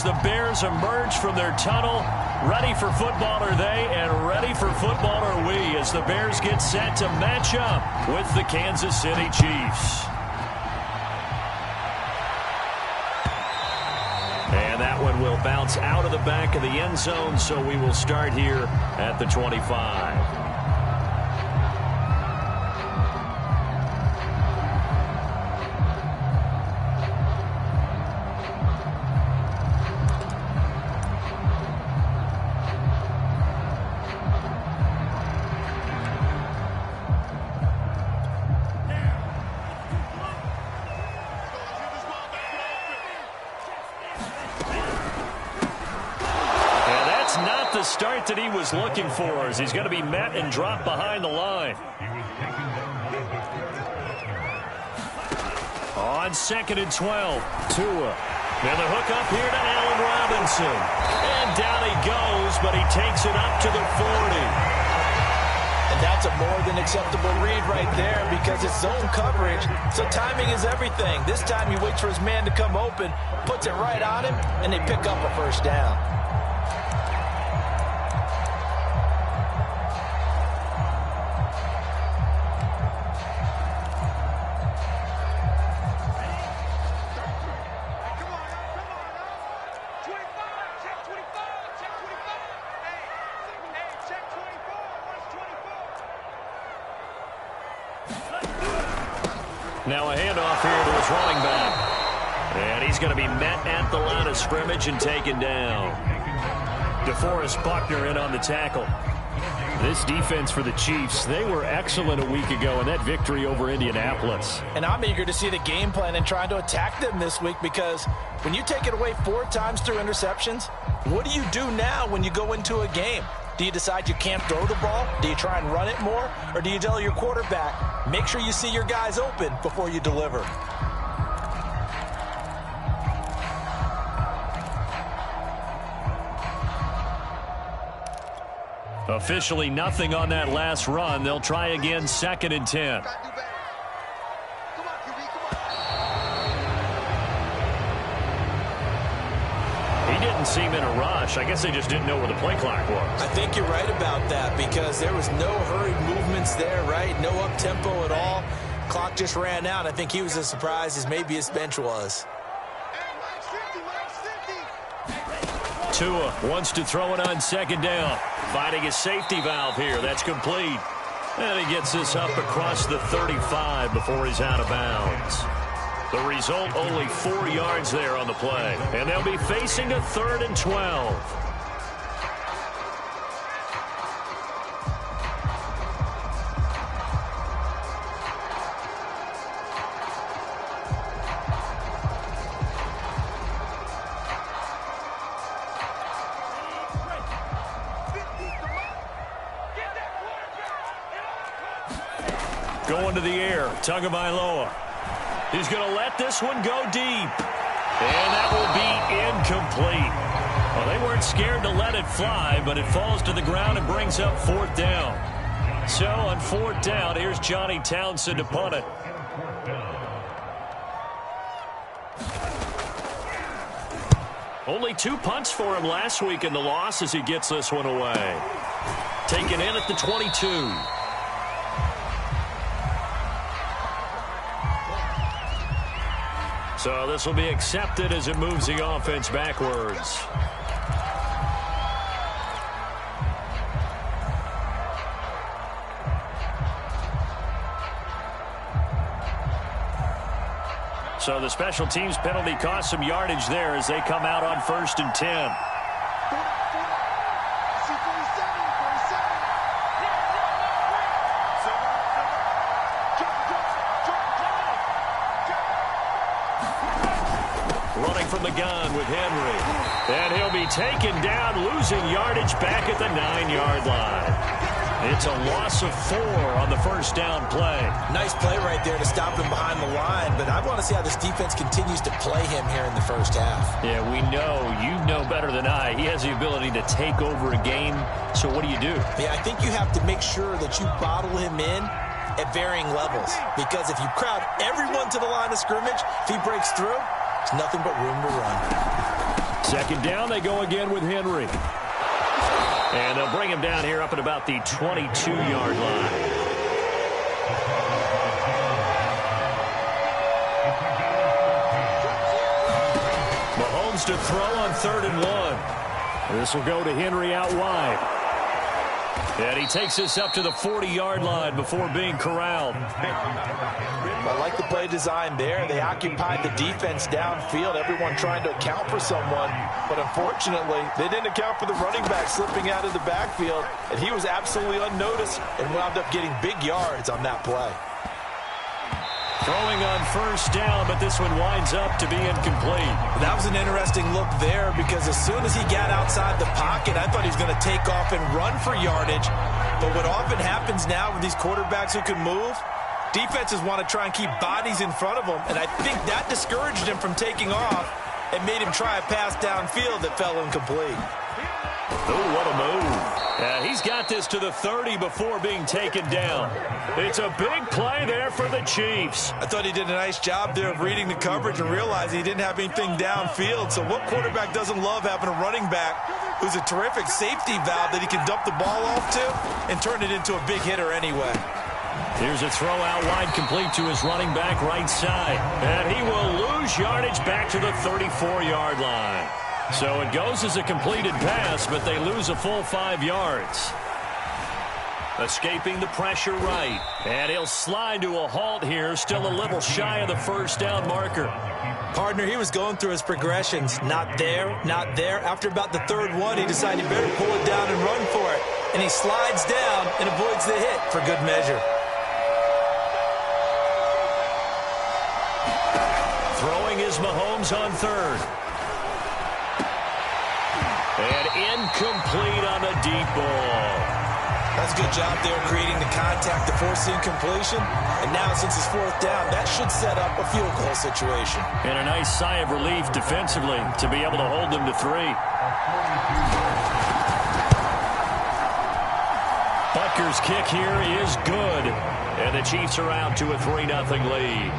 as the Bears emerge from their tunnel. Ready for football are they, and ready for football are we as the Bears get set to match up with the Kansas City Chiefs. And that one will bounce out of the back of the end zone, so we will start here at the 25. Start that he was looking for as he's going to be met and dropped behind the line. On 2nd and 12, Tua. And the hook up here to Allen Robinson. And down he goes, but he takes it up to the 40. And that's a more than acceptable read right there because it's zone coverage, so timing is everything. This time he waits for his man to come open, puts it right on him, and they pick up a first down. Now a handoff here to his running back. And he's going to be met at the line of scrimmage and taken down. DeForest Buckner in on the tackle. This defense for the Chiefs, they were excellent a week ago in that victory over Indianapolis. And I'm eager to see the game plan and trying to attack them this week because when you take it away 4 times through interceptions, what do you do now when you go into a game? Do you decide you can't throw the ball? Do you try and run it more? Or do you tell your quarterback, make sure you see your guys open before you deliver? Officially nothing on that last run. They'll try again 2nd and 10. Seem in a rush. I guess they just didn't know where the play clock was. I think you're right about that because there was no hurried movements there, right? No up-tempo at all. Clock just ran out. I think he was as surprised as maybe his bench was. Tua wants to throw it on 2nd down. Finding his safety valve here. That's complete. And he gets this up across the 35 before he's out of bounds. The result, only 4 yards there on the play. And they'll be facing a 3rd and 12. Going to the air, Tagovailoa. He's going to let this one go deep. And that will be incomplete. Well, they weren't scared to let it fly, but it falls to the ground and brings up 4th down. So on 4th down, here's Johnny Townsend to punt it. Only 2 punts for him last week in the loss as he gets this one away. Taken in at the 22. So this will be accepted as it moves the offense backwards. So the special teams penalty cost some yardage there as they come out on 1st and 10. From the gun with Henry. And he'll be taken down, losing yardage back at the 9-yard line. It's a loss of 4 on the 1st down play. Nice play right there to stop him behind the line, but I want to see how this defense continues to play him here in the 1st half. Yeah, we know. You know better than I. He has the ability to take over a game, so what do? Yeah, I think you have to make sure that you bottle him in at varying levels, because if you crowd everyone to the line of scrimmage, if he breaks through, there's nothing but room to run. Second down, they go again with Henry. And they'll bring him down here up at about the 22-yard line. Mahomes to throw on 3rd and 1. This will go to Henry out wide. And he takes this up to the 40-yard line before being corralled. I like the play design there. They occupied the defense downfield, everyone trying to account for someone. But unfortunately, they didn't account for the running back slipping out of the backfield. And he was absolutely unnoticed and wound up getting big yards on that play. Throwing on 1st down, but this one winds up to be incomplete. That was an interesting look there because as soon as he got outside the pocket, I thought he was going to take off and run for yardage. But what often happens now with these quarterbacks who can move, defenses want to try and keep bodies in front of them, and I think that discouraged him from taking off and made him try a pass downfield that fell incomplete. Oh, what a move. He's got this to the 30 before being taken down. It's a big play there for the Chiefs. I thought he did a nice job there of reading the coverage and realizing he didn't have anything downfield. So what quarterback doesn't love having a running back who's a terrific safety valve that he can dump the ball off to and turn it into a big hitter anyway? Here's a throw out wide complete to his running back right side. And he will lose yardage back to the 34-yard line. So it goes as a completed pass, but they lose a full 5 yards. Escaping the pressure right. And he'll slide to a halt here, still a little shy of the 1st down marker. Partner, he was going through his progressions. Not there, not there. After about the 3rd one, he decided he better pull it down and run for it. And he slides down and avoids the hit for good measure. Throwing is Mahomes on 3rd. And incomplete on the deep ball. That's a good job there creating the contact to force the incompletion. And now since it's 4th down, that should set up a field goal situation. And a nice sigh of relief defensively to be able to hold them to 3. Butker's kick here is good. And the Chiefs are out to a 3-0 lead.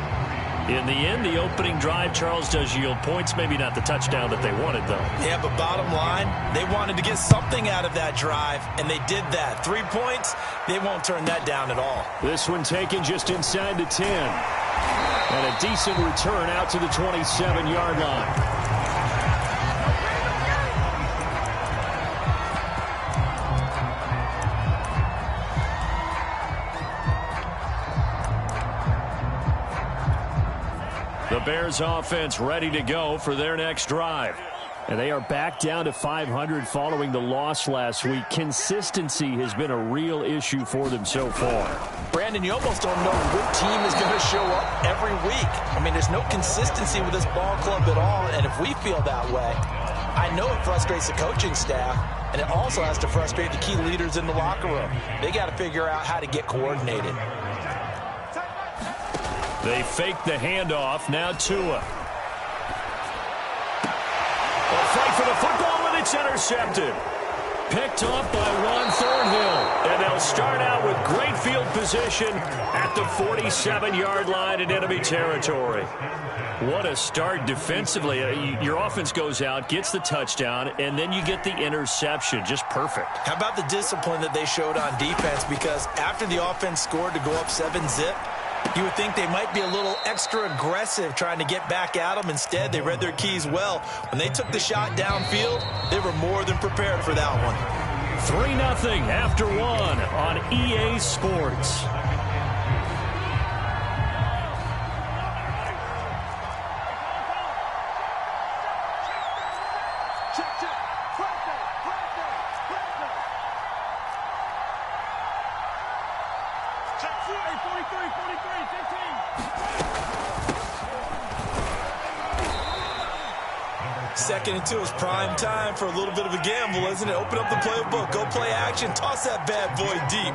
In the end, the opening drive, Charles, does yield points. Maybe not the touchdown that they wanted, though. Yeah, but bottom line, they wanted to get something out of that drive, and they did that. 3 points, they won't turn that down at all. This one taken just inside the 10. And a decent return out to the 27-yard line. The Bears offense ready to go for their next drive. And they are back down to 500 following the loss last week. Consistency has been a real issue for them so far. Brandon, you almost don't know what team is going to show up every week. I mean, there's no consistency with this ball club at all. And if we feel that way, I know it frustrates the coaching staff. And it also has to frustrate the key leaders in the locker room. They got to figure out how to get coordinated. They fake the handoff. Now Tua. A fight for the football, and it's intercepted. Picked off by Juan Thornhill. And they'll start out with great field position at the 47-yard line in enemy territory. What a start defensively. Your offense goes out, gets the touchdown, and then you get the interception. Just perfect. How about the discipline that they showed on defense? Because after the offense scored to go up 7-zip, you would think they might be a little extra aggressive trying to get back at them. Instead, they read their keys well. When they took the shot downfield, they were more than prepared for that one. 3-0 after 1 on EA Sports. Second and 2 is prime time for a little bit of a gamble, isn't it? Open up the playbook, go play action, toss that bad boy deep.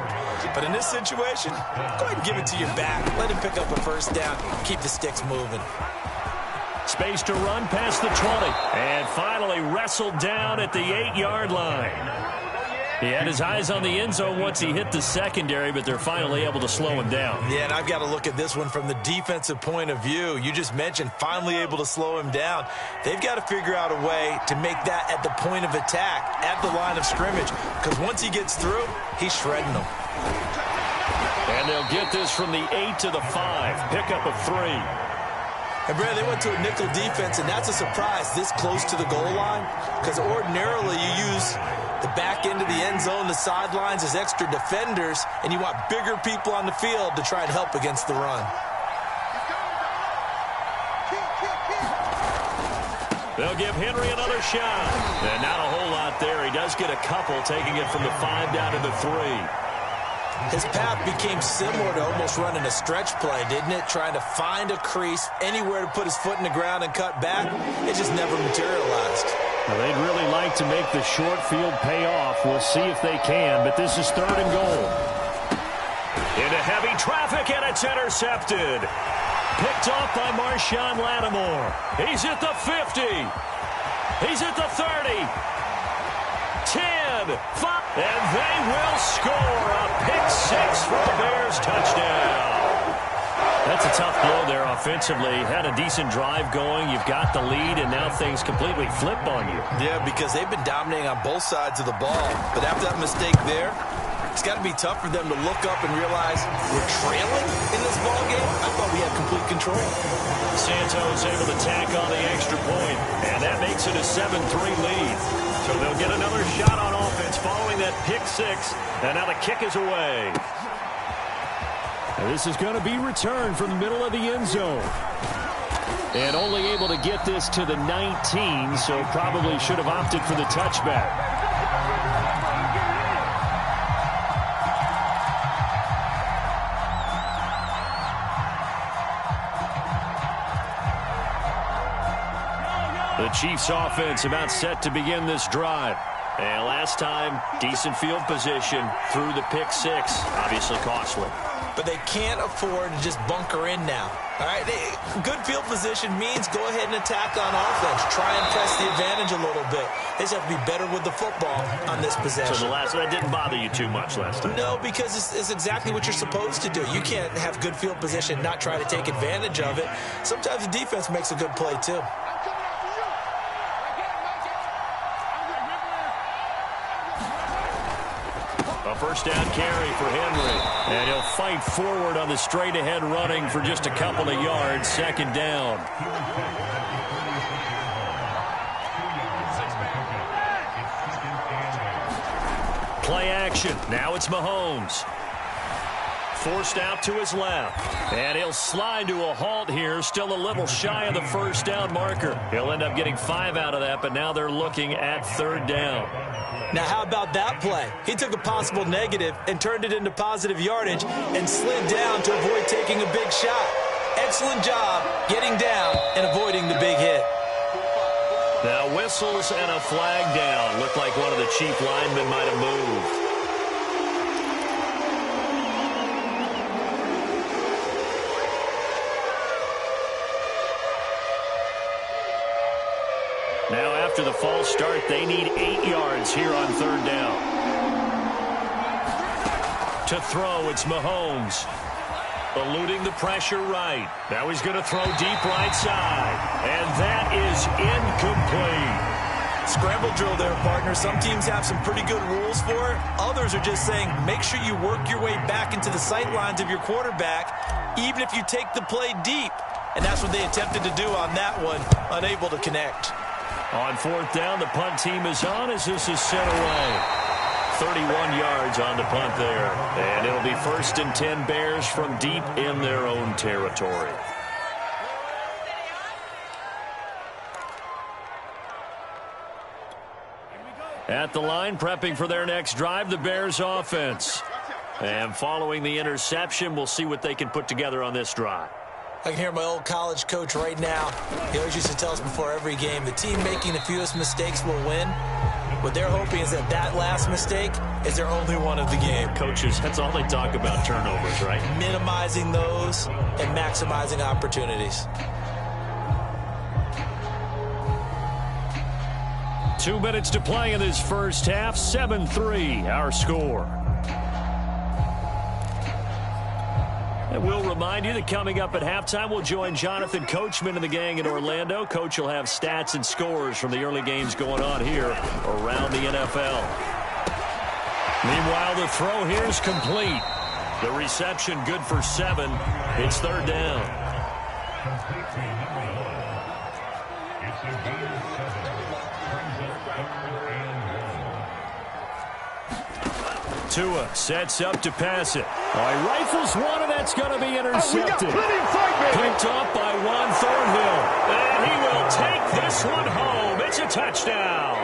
But in this situation, go ahead and give it to your back. Let him pick up a 1st down. Keep the sticks moving. Space to run past the 20. And finally wrestled down at the 8-yard line. He had his eyes on the end zone once he hit the secondary, but they're finally able to slow him down. Yeah, and I've got to look at this one from the defensive point of view. You just mentioned finally able to slow him down. They've got to figure out a way to make that at the point of attack, at the line of scrimmage, because once he gets through, he's shredding them. And they'll get this from the 8 to the 5. Pickup of 3. And, Brad, they went to a nickel defense, and that's a surprise this close to the goal line, because ordinarily you use the back end of the end zone, the sidelines as extra defenders, and you want bigger people on the field to try and help against the run. They'll give Henry another shot. And not a whole lot there. He does get a couple, taking it from the 5 down to the 3. His path became similar to almost running a stretch play, didn't it? Trying to find a crease, anywhere to put his foot in the ground and cut back. It just never materialized. Well, they'd really like to make the short field pay off. We'll see if they can, but this is 3rd and goal. Into heavy traffic, and it's intercepted. Picked off by Marshawn Lattimore. He's at the 50. He's at the 30. 10, 5, and they will score a pick 6 for a Bears touchdown. That's a tough blow there offensively. Had a decent drive going. You've got the lead, and now things completely flip on you. Yeah, because they've been dominating on both sides of the ball. But after that mistake there, it's got to be tough for them to look up and realize we're trailing in this ball game. I thought we had complete control. Santos able to tack on the extra point, and that makes it a 7-3 lead. So they'll get another shot on offense following that pick 6, and now the kick is away. And this is going to be returned from the middle of the end zone. And only able to get this to the 19, so probably should have opted for the touchback. The Chiefs offense about set to begin this drive. And last time, decent field position through the pick 6. Obviously costly. But they can't afford to just bunker in now. All right, good field position means go ahead and attack on offense. Try and press the advantage a little bit. They just have to be better with the football on this possession. So that didn't bother you too much last time? No, because it's exactly what you're supposed to do. You can't have good field position and not try to take advantage of it. Sometimes the defense makes a good play, too. A first down carry for Henry. And he'll fight forward on the straight-ahead running for just a couple of yards. 2nd down. Play action. Now it's Mahomes. Forced out to his left. And he'll slide to a halt here. Still a little shy of the first down marker. He'll end up getting 5 out of that, but now they're looking at 3rd down. Now, how about that play? He took a possible negative and turned it into positive yardage and slid down to avoid taking a big shot. Excellent job getting down and avoiding the big hit. Now whistles and a flag down. Looked like one of the Chief linemen might have moved. Now after the false start, they need 8 yards here on 3rd down. To throw, it's Mahomes. Eluding the pressure right. Now he's going to throw deep right side. And that is incomplete. Scramble drill there, partner. Some teams have some pretty good rules for it. Others are just saying make sure you work your way back into the sight lines of your quarterback, even if you take the play deep. And that's what they attempted to do on that one, unable to connect. On 4th down, the punt team is on as this is sent away. 31 yards on the punt there. And it'll be 1st and 10 Bears from deep in their own territory. At the line, prepping for their next drive, the Bears offense. And following the interception, we'll see what they can put together on this drive. I can hear my old college coach right now. He always used to tell us before every game, the team making the fewest mistakes will win. What they're hoping is that that last mistake is their only one of the game. Coaches, that's all they talk about, turnovers, right? Minimizing those and maximizing opportunities. 2 minutes to play in this first half. 7-3, our score. And we'll remind you that coming up at halftime, we'll join Jonathan Coachman and the gang in Orlando. Coach will have stats and scores from the early games going on here around the NFL. Meanwhile, the throw here is complete. The reception good for 7. It's third down. Tua sets up to pass it. He rifles one, and that's going to be intercepted. Picked up by Juan Thornhill. And he will take this one home. It's a touchdown.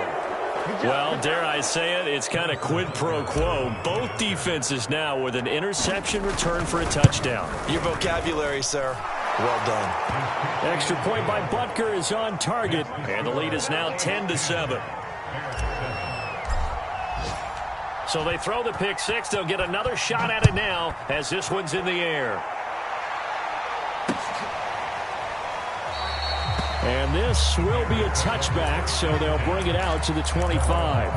Well, dare I say it, it's kind of quid pro quo. Both defenses now with an interception return for a touchdown. Your vocabulary, sir. Well done. Extra point by Butker is on target, and the lead is now 10-7. So they throw the pick six. They'll get another shot at it now as this one's in the air. And this will be a touchback, so they'll bring it out to the 25.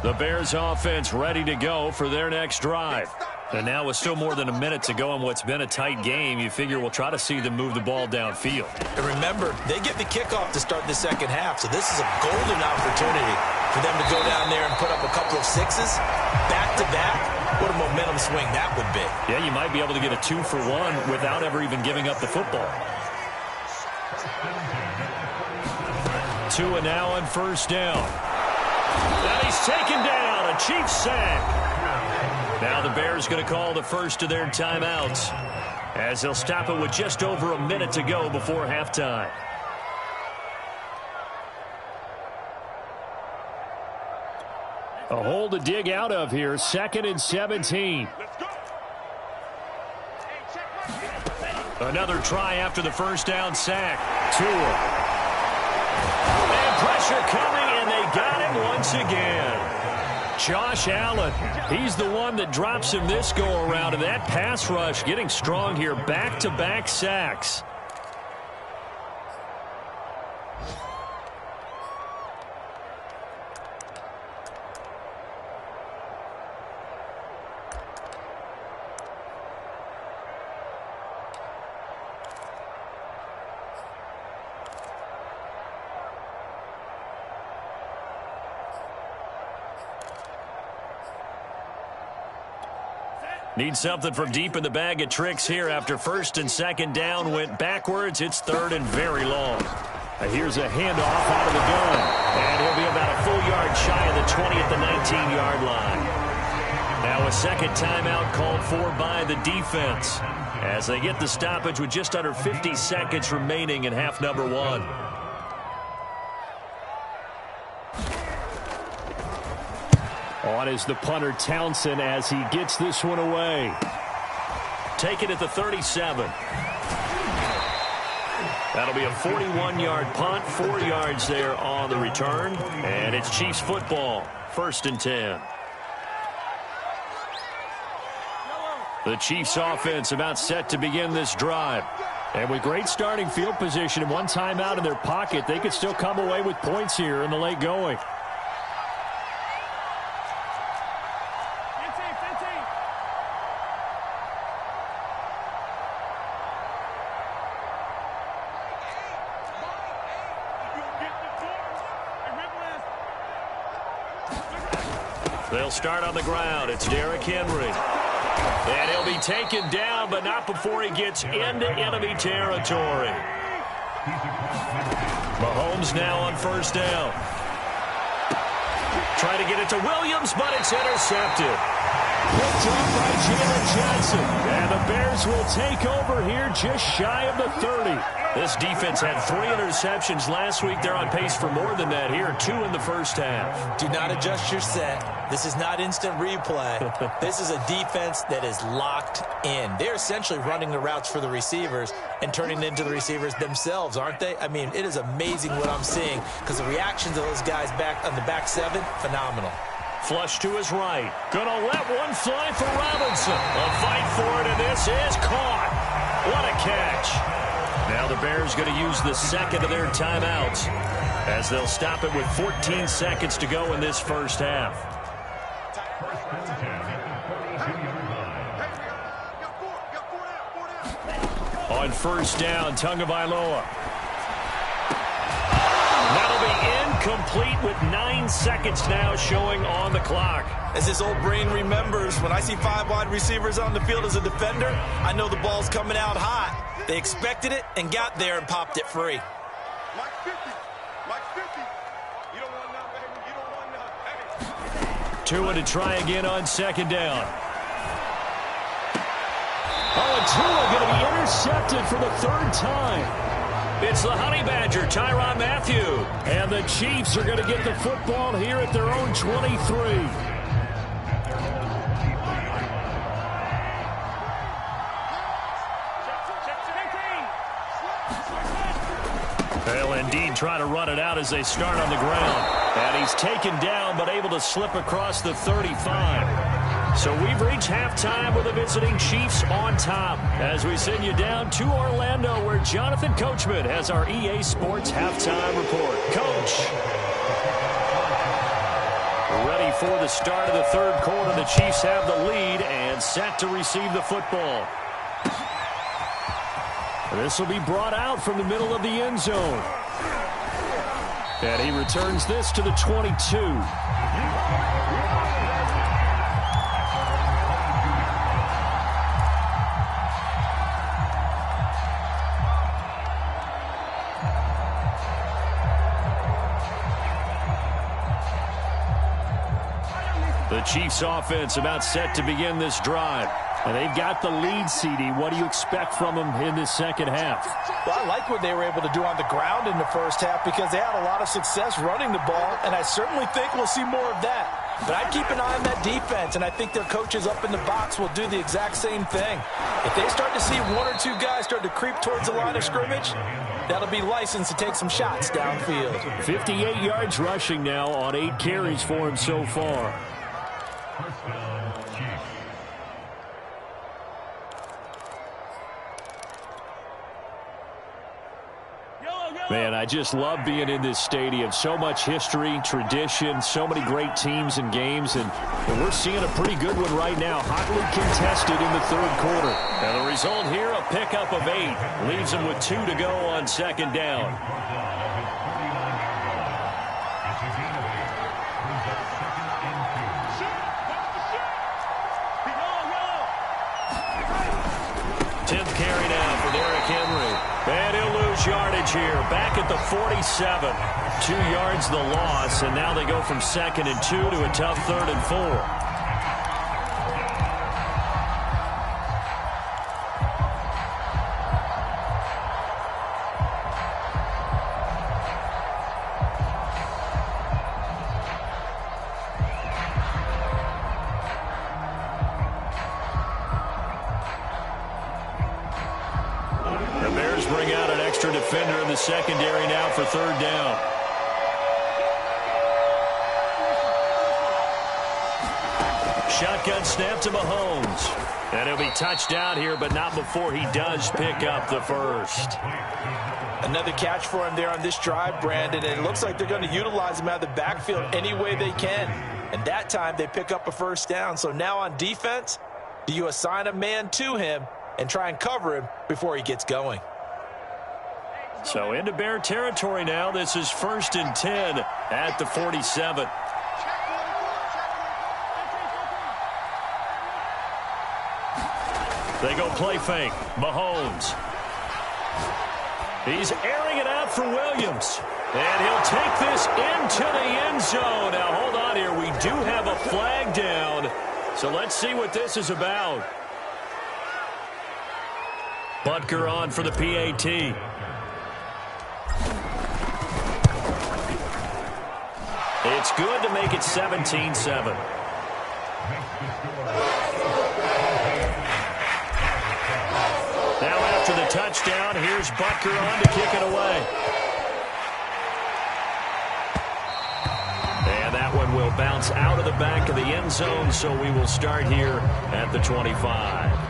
The Bears offense ready to go for their next drive. And now with still more than a minute to go in what's been a tight game, you figure we'll try to see them move the ball downfield. And remember, they get the kickoff to start the second half, so this is a golden opportunity for them to go down there and put up a couple of sixes back-to-back. What a momentum swing that would be. Yeah, you might be able to get a 2-for-1 without ever even giving up the football. Tua now on first down. And he's taken down, a Chiefs sack. Now the Bears going to call the first of their timeouts as they'll stop it with just over a minute to go before halftime. A hole to dig out of here, 2nd and 17. Another try after the first down sack. Tua. And pressure coming, and they got him once again. Josh Allen, he's the one that drops him this go-around, and that pass rush getting strong here, back-to-back sacks. Need something from deep in the bag of tricks here after first and second down went backwards. It's third and very long. Here's a handoff out of the gun. And he'll be about a full yard shy of the 20 at the 19-yard line. Now a second timeout called for by the defense as they get the stoppage with just under 50 seconds remaining in half number one. On is the punter Townsend as he gets this one away. Take it at the 37. That'll be a 41-yard punt, 4 yards there on the return. And it's Chiefs football, 1st and 10. The Chiefs offense about set to begin this drive. And with great starting field position and one timeout in their pocket, they could still come away with points here in the late going. They'll start on the ground. It's Derrick Henry. And he'll be taken down, but not before he gets into enemy territory. Mahomes now on first down. Trying to get it to Williams, but it's intercepted. Picked up by Jalen Johnson. And the Bears will take over here just shy of the 30. This defense had 3 interceptions last week. They're on pace for more than that here. 2 in the first half. Do not adjust your set. This is not instant replay. This is a defense that is locked in. They're essentially running the routes for the receivers and turning it into the receivers themselves, aren't they? I mean, it is amazing what I'm seeing because the reactions of those guys back on the back seven, phenomenal. Flush to his right. Gonna let one fly for Robinson. A fight for it, and this is caught. What a catch. Now the Bears going to use the second of their timeouts as they'll stop it with 14 seconds to go in this first half. On first down, Tagovailoa. That'll be incomplete with 9 seconds now showing on the clock. As his old brain remembers, when I see 5 wide receivers on the field as a defender, I know the ball's coming out hot. They expected it and got there and popped it free. Mike 50. Mike 50. You don't want none, baby. You don't want none. Hey. Tua to try again on second down. Oh, and Tua going to be intercepted for the third time. It's the Honey Badger, Tyrann Mathieu. And the Chiefs are going to get the football here at their own 23. They'll indeed try to run it out as they start on the ground. And he's taken down but able to slip across the 35. So we've reached halftime with the visiting Chiefs on top as we send you down to Orlando where Jonathan Coachman has our EA Sports halftime report. Coach. Ready for the start of the third quarter. The Chiefs have the lead and set to receive the football. This will be brought out from the middle of the end zone. And he returns this to the 22. The Chiefs offense about set to begin this drive. And they've got the lead, CD. What do you expect from them in this second half? Well, I like what they were able to do on the ground in the first half because they had a lot of success running the ball, and I certainly think we'll see more of that. But I'd keep an eye on that defense, and I think their coaches up in the box will do the exact same thing. If they start to see 1 or 2 guys start to creep towards the line of scrimmage, that'll be licensed to take some shots downfield. 58 yards rushing now on 8 carries for him so far. Man, I just love being in this stadium. So much history, tradition, so many great teams and games, and we're seeing a pretty good one right now, hotly contested in the third quarter. And the result here, a pickup of 8. Leaves them with 2 to go on second down. And he'll lose yardage here. Back at the 47. 2 yards the loss, and now they go from 2nd and 2 to a tough 3rd and 4. Bring out an extra defender in the secondary now for 3rd down. Shotgun snap to Mahomes. And he'll be touched down here, but not before he does pick up the first. Another catch for him there on this drive, Brandon, and it looks like they're going to utilize him out of the backfield any way they can. And that time they pick up a first down. So now on defense, do you assign a man to him and try and cover him before he gets going? So into Bear territory now. This is 1st and 10 at the 47. They go play fake. Mahomes. He's airing it out for Williams. And he'll take this into the end zone. Now, hold on here. We do have a flag down. So let's see what this is about. Butker on for the PAT. It's good to make it 17-7. Now after the touchdown, here's Butker on to kick it away. And that one and will bounce out of the back of the end zone, so we will start here at the 25.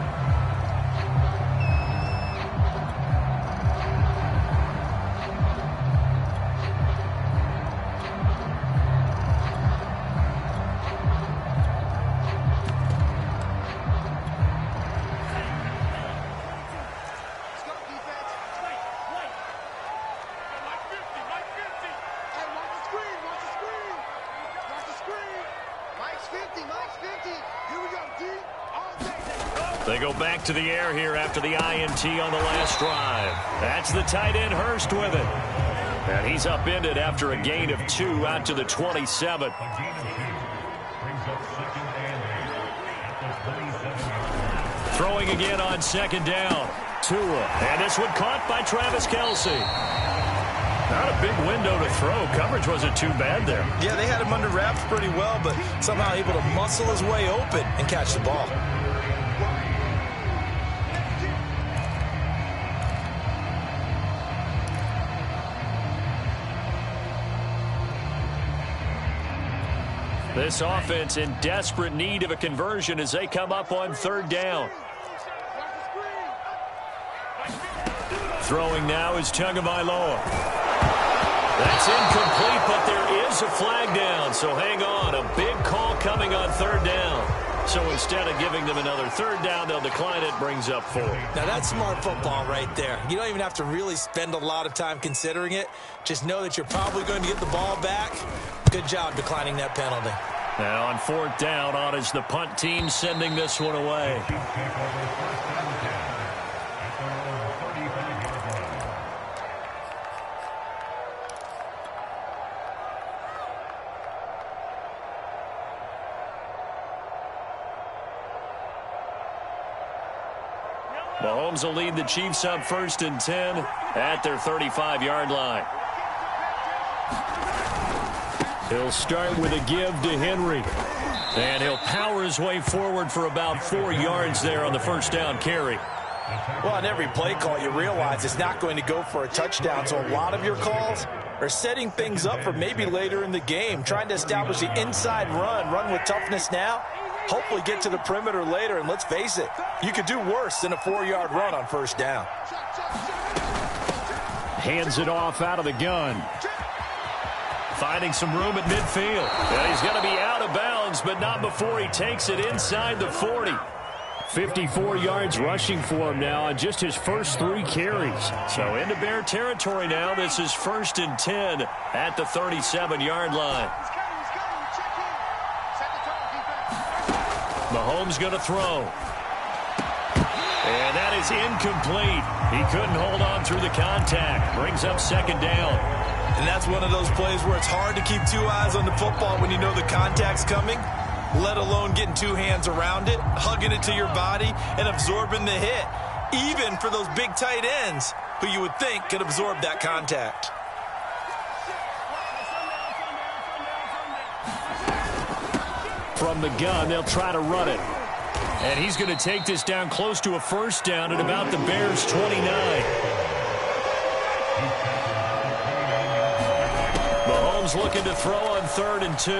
They go back to the air here after the INT on the last drive. That's the tight end Hurst with it. And he's upended after a gain of 2 out to the 27. Throwing again on second down. Tua. And this one caught by Travis Kelce. Not a big window to throw. Coverage wasn't too bad there. Yeah, they had him under wraps pretty well, but somehow able to muscle his way open and catch the ball. This offense in desperate need of a conversion as they come up on third down. Throwing now is Tagovailoa. That's incomplete, but there is a flag down. So hang on, a big call coming on third down. So instead of giving them another third down, they'll decline it, brings up 4. Now that's smart football right there. You don't even have to really spend a lot of time considering it. Just know that you're probably going to get the ball back. Good job declining that penalty. Now on fourth down, on is the punt team sending this one away. Mahomes will lead the Chiefs up 1st and 10 at their 35-yard line. He'll start with a give to Henry. And he'll power his way forward for about 4 yards there on the first down carry. Well, on every play call, you realize it's not going to go for a touchdown. So a lot of your calls are setting things up for maybe later in the game, trying to establish the inside run with toughness now. Hopefully get to the perimeter later, and let's face it, you could do worse than a 4-yard run on first down. Hands it off out of the gun. Finding some room at midfield. And he's going to be out of bounds, but not before he takes it inside the 40. 54 yards rushing for him now on just his first 3 carries. So into Bear territory now. This is 1st and 10 at the 37-yard line. Mahomes going to throw. And that is incomplete. He couldn't hold on through the contact. Brings up second down. And that's one of those plays where it's hard to keep 2 eyes on the football when you know the contact's coming, let alone getting 2 hands around it, hugging it to your body, and absorbing the hit, even for those big tight ends who you would think could absorb that contact. From the gun, they'll try to run it. And he's going to take this down close to a first down at about the Bears' 29. Mahomes looking to throw on 3rd and 2.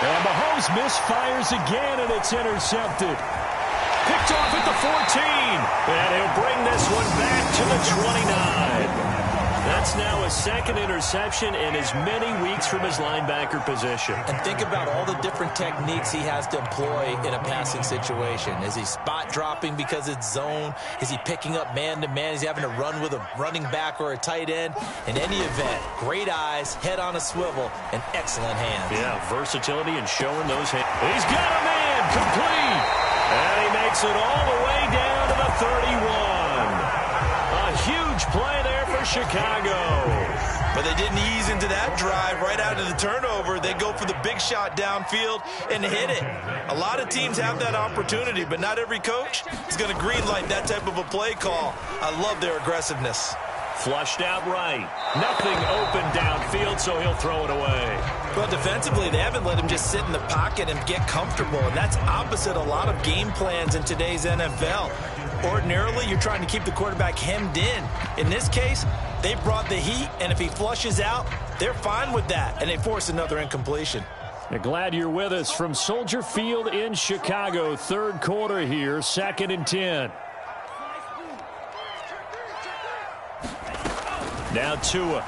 And Mahomes misfires again, and it's intercepted. Picked off at the 14. And he'll bring this one back to the 29. That's now a 2nd interception in as many weeks from his linebacker position. And think about all the different techniques he has to employ in a passing situation. Is he spot dropping because it's zone? Is he picking up man-to-man? Is he having to run with a running back or a tight end? In any event, great eyes, head on a swivel, and excellent hands. Yeah, versatility and showing those hands. He's got a man complete. And he makes it all the way down to the 31. A huge play there for Chicago. But they didn't ease into that drive right out of the turnover. They go for the big shot downfield and hit it. A lot of teams have that opportunity, but not every coach is going to greenlight that type of a play call. I love their aggressiveness. Flushed out right. Nothing open downfield, so he'll throw it away. Well, defensively, they haven't let him just sit in the pocket and get comfortable, and that's opposite a lot of game plans in today's NFL. Ordinarily, you're trying to keep the quarterback hemmed in. In this case, they brought the heat, and if he flushes out, they're fine with that, and they force another incompletion. Glad you're with us from Soldier Field in Chicago. Third quarter here, 2nd and 10. Now Tua.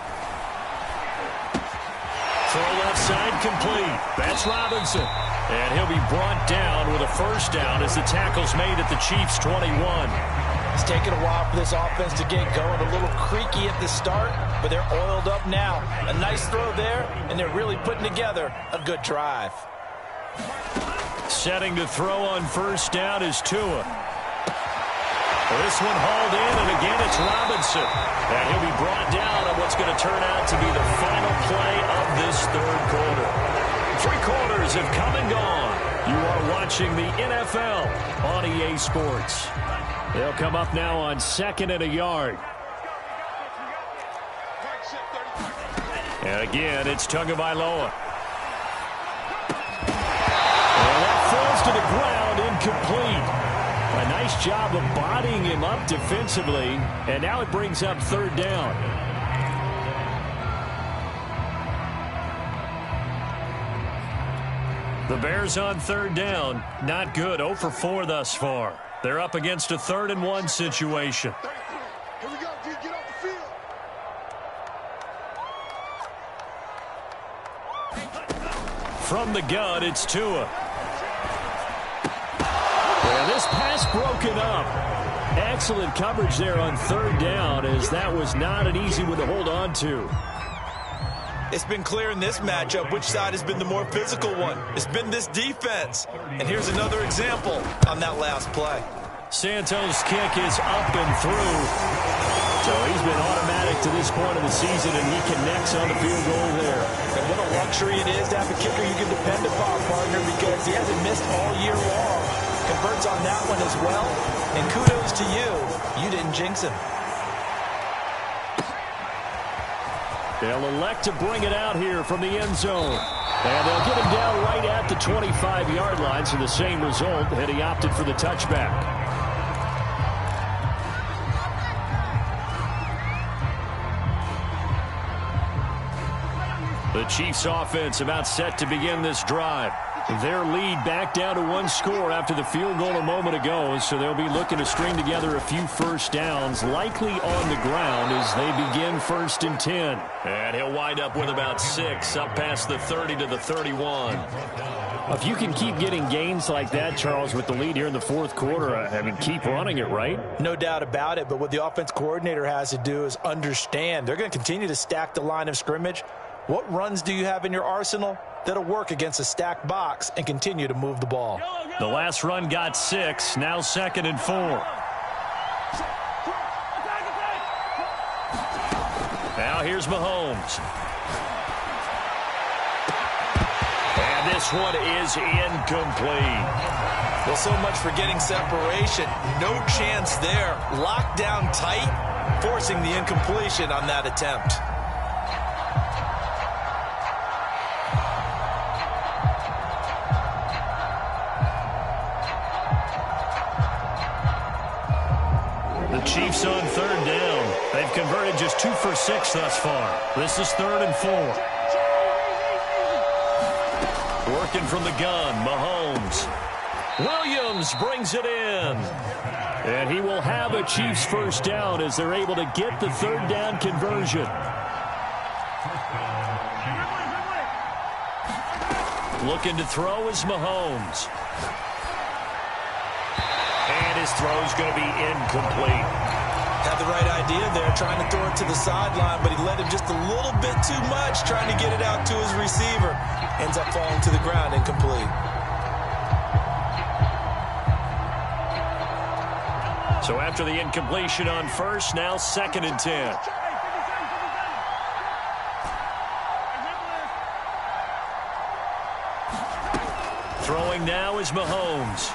Throw left side complete. That's Robinson. And he'll be brought down with a first down as the tackle's made at the Chiefs' 21. It's taken a while for this offense to get going. A little creaky at the start, but they're oiled up now. A nice throw there, and they're really putting together a good drive. Setting to throw on first down is Tua. This one hauled in, and again it's Robinson. And he'll be brought down on what's going to turn out to be the final play of this third quarter. 3 quarters have come and gone. You are watching the NFL on EA Sports. They'll come up now on 2nd and a yard. And again, it's Tagovailoa. And that falls to the ground, incomplete. A nice job of bodying him up defensively, and now it brings up 3rd down. The Bears on 3rd down. Not good. 0 for 4 thus far. They're up against a 3rd and 1 situation. Here we go, D. Get off the field. From the gun, it's Tua. And this pass broken up. Excellent coverage there on 3rd down, as that was not an easy one to hold on to. It's been clear in this matchup which side has been the more physical one. It's been this defense. And here's another example on that last play. Santos' kick is up and through. So he's been automatic to this point of the season, and he connects on the field goal there. And what a luxury it is to have a kicker you can depend upon, partner, because he hasn't missed all year long. Converts on that one as well. And kudos to you. You didn't jinx him. They'll elect to bring it out here from the end zone. And they'll get him down right at the 25-yard line, so the same result, and he opted for the touchback. The Chiefs offense about set to begin this drive. Their lead back down to 1 score after the field goal a moment ago, so they'll be looking to string together a few first downs, likely on the ground as they begin 1st and 10. And he'll wind up with about 6 up past the 30 to the 31. If you can keep getting gains like that, Charles, with the lead here in the 4th quarter, I mean, keep running it, right? No doubt about it, but what the offense coordinator has to do is understand. They're going to continue to stack the line of scrimmage. What runs do you have in your arsenal that'll work against a stacked box and continue to move the ball? The last run got 6, now 2nd and 4. Now here's Mahomes. And this one is incomplete. Well, so much for getting separation. No chance there. Locked down tight, forcing the incompletion on that attempt. The Chiefs on 3rd down. They've converted just 2 for 6 thus far. This is 3rd and 4. Working from the gun, Mahomes. Williams brings it in. And he will have a Chiefs first down as they're able to get the 3rd down conversion. Looking to throw is Mahomes. And his throw's going to be incomplete. Had the right idea there, trying to throw it to the sideline, but he led him just a little bit too much, trying to get it out to his receiver. Ends up falling to the ground, incomplete. So after the incompletion on first, now 2nd and 10. Throwing now is Mahomes.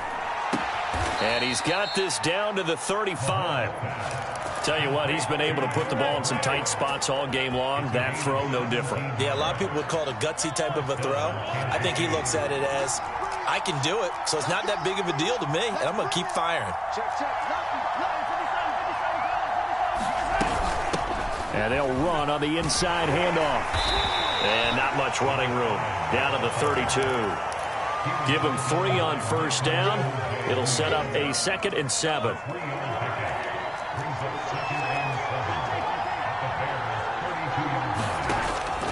And he's got this down to the 35. Tell you what, he's been able to put the ball in some tight spots all game long. That throw, no different. Yeah, a lot of people would call it a gutsy type of a throw. I think he looks at it as, I can do it, so it's not that big of a deal to me, and I'm going to keep firing. And they'll run on the inside handoff. And not much running room. Down to the 32. Give him 3 on first down. It'll set up a 2nd and 7.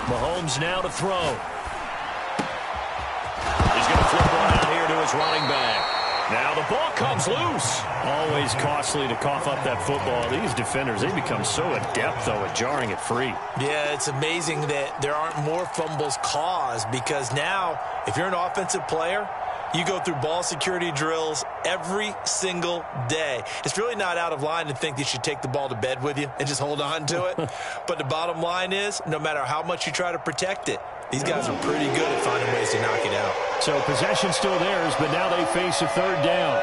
Mahomes now to throw. He's going to flip one out here to his running back. Now the ball comes loose. Always costly to cough up that football. These defenders, they become so adept, though, at jarring it free. Yeah, it's amazing that there aren't more fumbles caused, because now, if you're an offensive player, you go through ball security drills every single day. It's really not out of line to think you should take the ball to bed with you and just hold on to it. But the bottom line is, no matter how much you try to protect it, these guys are pretty good at finding ways to knock it out. So possession still theirs, but now they face a 3rd down.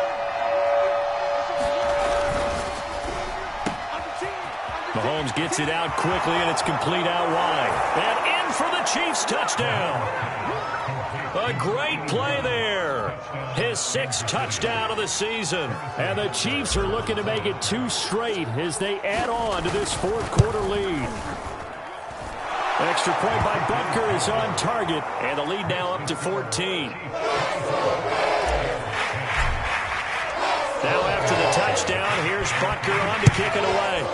Mahomes gets it out quickly, and it's complete out wide. And in for the Chiefs touchdown. A great play there. His 6th touchdown of the season. And the Chiefs are looking to make it 2 straight as they add on to this 4th quarter lead. Extra point by Butker is on target, and the lead now up to 14. Now after the touchdown, here's Butker on to kick it away.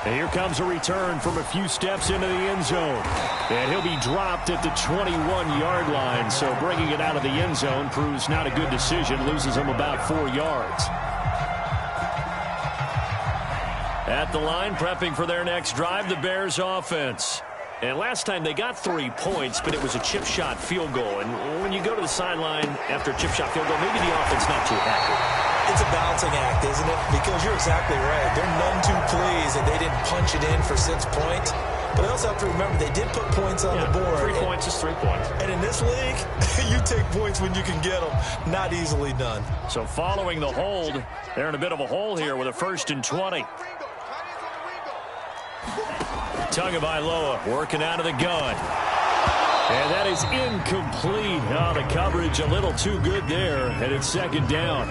And here comes a return from a few steps into the end zone. And he'll be dropped at the 21-yard line, so bringing it out of the end zone proves not a good decision, loses him about 4 yards. At the line, prepping for their next drive, the Bears offense. And last time they got 3 points, but it was a chip shot field goal. And when you go to the sideline after a chip shot field goal, maybe the offense not too happy. It's a balancing act, isn't it? Because you're exactly right. They're none too pleased that they didn't punch it in for 6 points. But I also have to remember they did put points on the board. 3 points is 3 points. And in this league, you take points when you can get them. Not easily done. So following the hold, they're in a bit of a hole here with a 1st and 20. Tagovailoa working out of the gun. And that is incomplete. Oh, the coverage a little too good there, and it's 2nd down.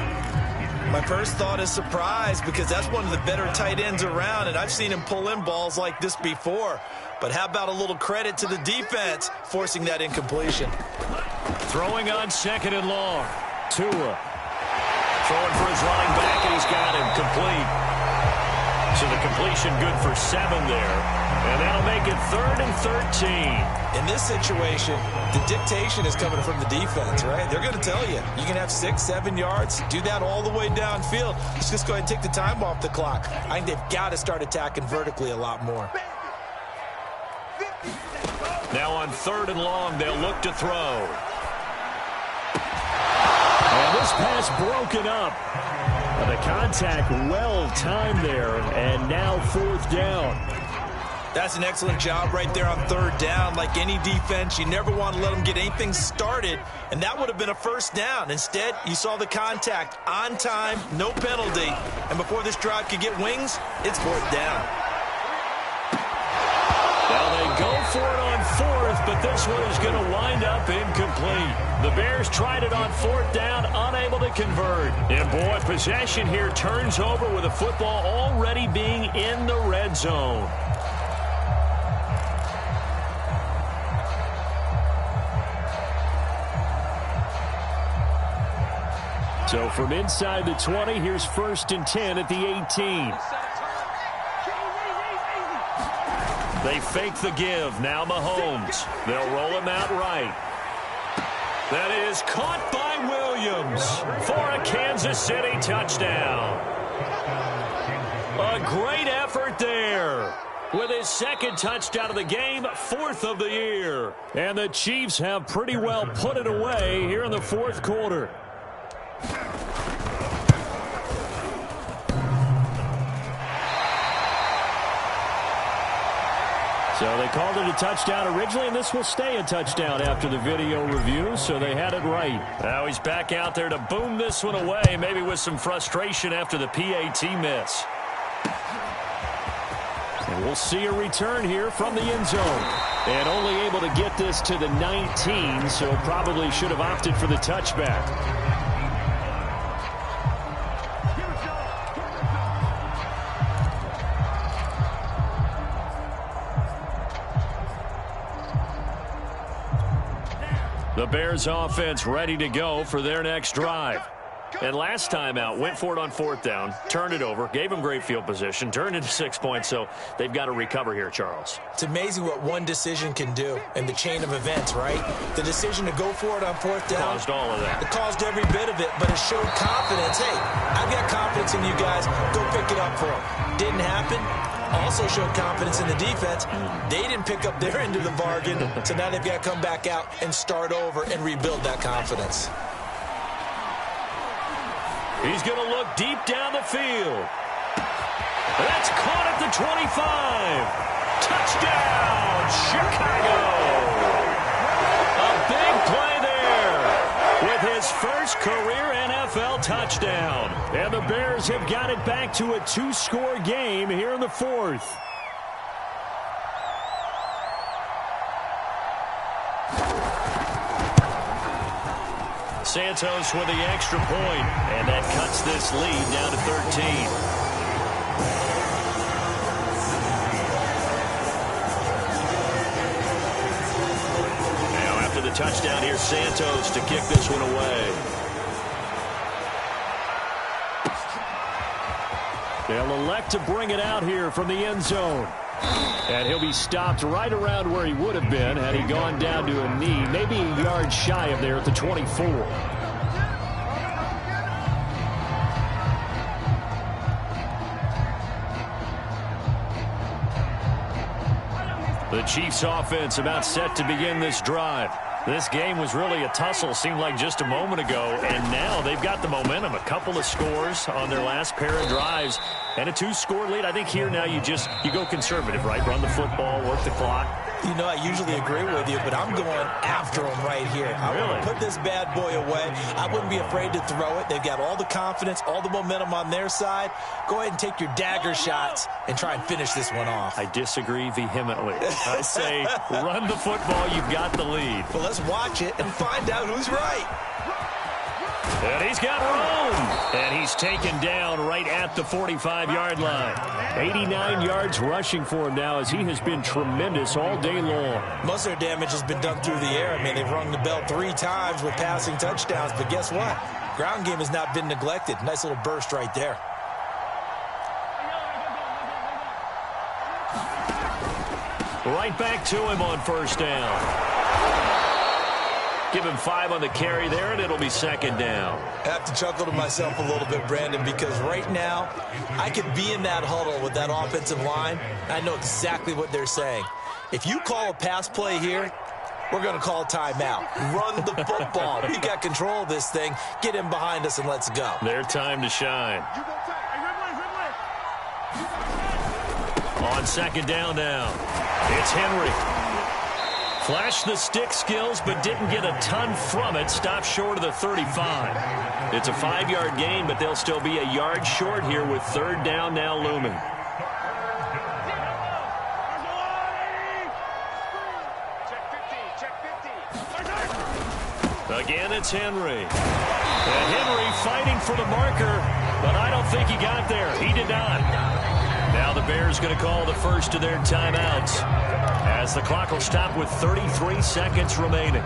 My first thought is surprise, because that's one of the better tight ends around, and I've seen him pull in balls like this before. But how about a little credit to the defense forcing that incompletion? Throwing on 2nd and long. Tua throwing for his running back, and he's got him complete. So the completion good for 7 there. And that'll make it 3rd and 13. In this situation, the dictation is coming from the defense, right? They're going to tell you, you can have 6, 7 yards, do that all the way downfield. Let's just go ahead and take the time off the clock. I think they've got to start attacking vertically a lot more. Now on 3rd and long, they'll look to throw. And this pass broken up. The contact well timed there, and now 4th down. That's an excellent job right there on 3rd down. Like any defense, you never want to let them get anything started, and that would have been a 1st down. Instead, you saw the contact on time, no penalty, and before this drive could get wings, it's 4th down. Now they go for it on 4th, but this one is going to wind up incomplete. The Bears tried it on 4th down, unable to convert. And boy, possession here turns over with the football already being in the red zone. So from inside the 20, here's 1st and 10 at the 18. They fake the give. Now Mahomes. They'll roll him out right. That is caught by Williams for a Kansas City touchdown. A great effort there. With his 2nd touchdown of the game, 4th of the year. And the Chiefs have pretty well put it away here in the 4th quarter. So they called it a touchdown originally, and this will stay a touchdown after the video review, so they had it right. Now he's back out there to boom this one away, maybe with some frustration after the PAT miss. And we'll see a return here from the end zone. And only able to get this to the 19, so probably should have opted for the touchback. The Bears offense ready to go for their next drive. And last time out, went for it on 4th down, turned it over, gave them great field position, turned into 6 points, so they've got to recover here, Charles. It's amazing what one decision can do in the chain of events, right? The decision to go for it on 4th down. Caused all of that. It caused every bit of it, but it showed confidence. Hey, I've got confidence in you guys. Go pick it up for them. Didn't happen. Also showed confidence in the defense. They didn't pick up their end of the bargain, so now they've got to come back out and start over and rebuild that confidence. He's going to look deep down the field. That's caught at the 25. Touchdown, Chicago. A big play there with his first career NFL touchdown. And the Bears have got it back to a 2-score game here in the 4th. Santos with the extra point, and that cuts this lead down to 13. Now after the touchdown, here's Santos to kick this one away. They'll elect to bring it out here from the end zone. And he'll be stopped right around where he would have been had he gone down to a knee, maybe a yard shy of there at the 24. The Chiefs offense about set to begin this drive. This game was really a tussle, seemed like just a moment ago, and now they've got the momentum. A couple of scores on their last pair of drives and a 2-score lead. I think here now you go conservative, right? Run the football, work the clock. You know, I usually agree with you, but I'm going after him right here. I want to put this bad boy away. I wouldn't be afraid to throw it. They've got all the confidence, all the momentum on their side. Go ahead and take your dagger shots and try and finish this one off. I disagree vehemently. I say run the football. You've got the lead. Well, let's watch it and find out who's right. And he's got room. And he's taken down right at the 45-yard line. 89 yards rushing for him now as he has been tremendous all day long. Most of their damage has been done through the air. I mean, they've rung the bell 3 times with passing touchdowns. But guess what? Ground game has not been neglected. Nice little burst right there. Right back to him on 1st down. Give him 5 on the carry there, and it'll be 2nd down. I have to chuckle to myself a little bit, Brandon, because right now I could be in that huddle with that offensive line. I know exactly what they're saying. If you call a pass play here, we're going to call timeout. Run the football. We got control of this thing. Get him behind us and let's go. Their time to shine. On 2nd down now, it's Henry. Flashed the stick skills, but didn't get a ton from it. Stopped short of the 35. It's a 5-yard gain, but they'll still be a yard short here with 3rd down now looming. Again, it's Henry. And Henry fighting for the marker, but I don't think he got there. He did not. Now the Bears going to call the first of their timeouts as the clock will stop with 33 seconds remaining.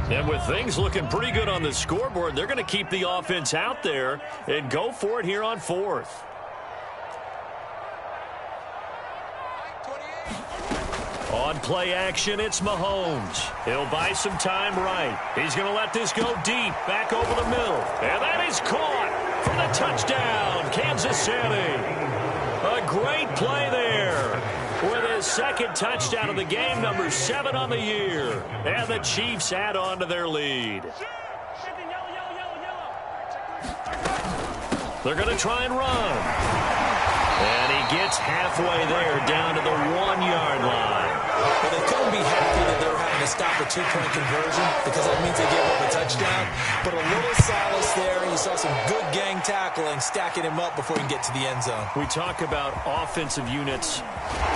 And with things looking pretty good on the scoreboard, they're going to keep the offense out there and go for it here on 4th. On play action, it's Mahomes. He'll buy some time right. He's going to let this go deep, back over the middle. And that is caught for the touchdown, Kansas City. A great play there with his 2nd touchdown of the game, number 7 on the year. And the Chiefs add on to their lead. They're going to try and run. And he gets halfway there, down to the 1-yard line. Well, they couldn't be happy that they were having to stop a 2-point conversion because that means they gave up a touchdown. But a little solace there. You saw some good gang tackling, stacking him up before he can get to the end zone. We talk about offensive units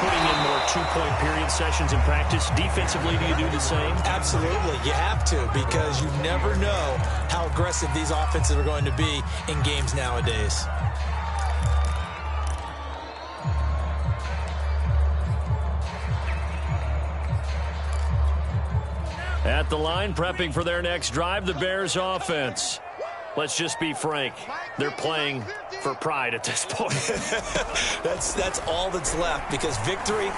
putting in more 2-point period sessions in practice. Defensively, do you do the same? Absolutely. You have to because you never know how aggressive these offenses are going to be in games nowadays. At the line, prepping for their next drive, the Bears offense. Let's just be frank. They're playing for pride at this point. That's all that's left, because victory,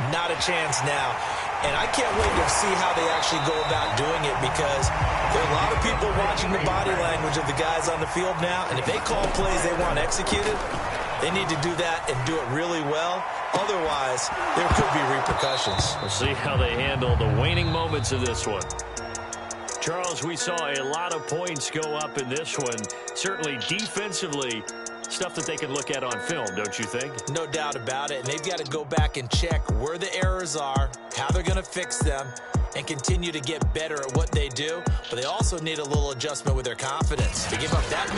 not a chance now. And I can't wait to see how they actually go about doing it, because there are a lot of people watching the body language of the guys on the field now, and if they call plays they want executed, they need to do that and do it really well. Otherwise, there could be repercussions. We'll see how they handle the waning moments of this one. Charles, we saw a lot of points go up in this one. Certainly defensively, stuff that they can look at on film, don't you think? No doubt about it. And they've got to go back and check where the errors are, how they're going to fix them, and continue to get better at what they do. But they also need a little adjustment with their confidence. To give up that many